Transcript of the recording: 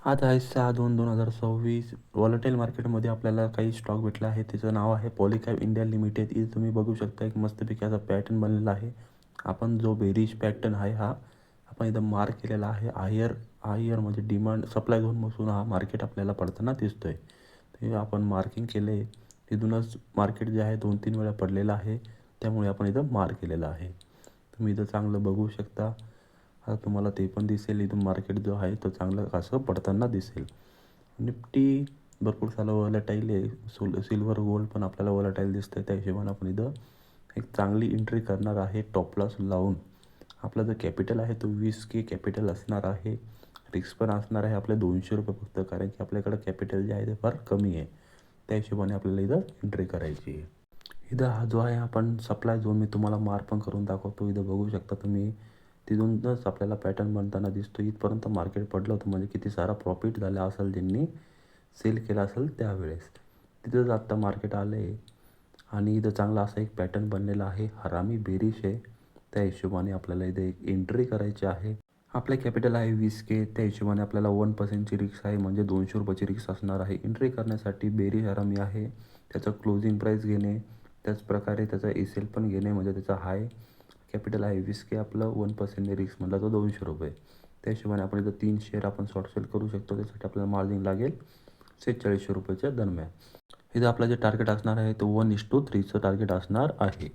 आज आहे 6/2/2026. व्हॉलेटाईल मार्केटमध्ये आपल्याला काही स्टॉक भेटला आहे. त्याचं नाव आहे पॉलिकॅब इंडिया लिमिटेड. इथे तुम्ही बघू शकता एक मस्तपैकी असा पॅटर्न बनलेला आहे. आपण जो बेरिश पॅटर्न आहे हा आपण इथं मार्क केलेला आहे. हायर म्हणजे डिमांड सप्लाय झोन बसून हा मार्केट आपल्याला पडताना दिसतोय. ते आपण मार्किंग केले. तिथूनच मार्केट जे आहे 2-3 वेळा पडलेलं आहे. त्यामुळे आपण इथं मार्क केलेलं आहे. तुम्ही इथं चांगलं बघू शकता. आता तुम्हाला ते पण दिसेल इथून मार्केट जो आहे तो चांगलं असं पडताना दिसेल. निफ्टी भरपूर सारं व्हॉलेटाईल आहे. सिल्वर गोल्ड पण आपल्याला व्हॉलेटाईल दिसतंय. त्या हिशोबाने आपण इथं एक चांगली एंट्री करणार आहे टॉप लॉस लावून. आपला जो कॅपिटल आहे तो 20K कॅपिटल असणार आहे. रिस्क पण असणार आहे आपले ₹200 फक्त, कारण की आपल्याकडं कॅपिटल जे आहे ते फार कमी आहे. त्या हिशोबाने आपल्याला इथं एंट्री करायची आहे. इथं हा जो आहे आपण सप्लाय झोन मी तुम्हाला मार्क पण करून दाखवतो. इथं बघू शकता तुम्ही. तिथूनच आपल्याला पॅटर्न बनताना दिसतो. इथपर्यंत मार्केट पडलं होतं म्हणजे किती सारा प्रॉफिट झाला असेल ज्यांनी सेल केला असेल त्यावेळेस. तिथंच आत्ता मार्केट आलं आहे आणि इथं चांगला असा एक पॅटर्न बनलेला आहे. हरामी बेरिश आहे. त्या हिशोबाने आपल्याला इथे एक एंट्री करायची आहे. आपलं कॅपिटल आहे 20K. त्या हिशोबाने आपल्याला 1%ची रिस्क आहे म्हणजे ₹200ची रिस्क असणार आहे. एंट्री करण्यासाठी बेरिश हरामी आहे. त्याचं क्लोजिंग प्राईस घेणे, त्याचप्रकारे त्याचा एसेल पण घेणे म्हणजे त्याचा हाय कॅपिटल आहे 20K. आपलं 1%ने रिस्क म्हटलं तर ₹200. त्या हिशोबाने आपण इथं 3 शेअर आपण शॉर्ट सेल करू शकतो. त्यासाठी आपल्याला मार्जिन लागेल ₹4600च्या दरम्यान. इथं आपलं जे टार्गेट असणार आहे तो 1:3चं टार्गेट असणार आहे.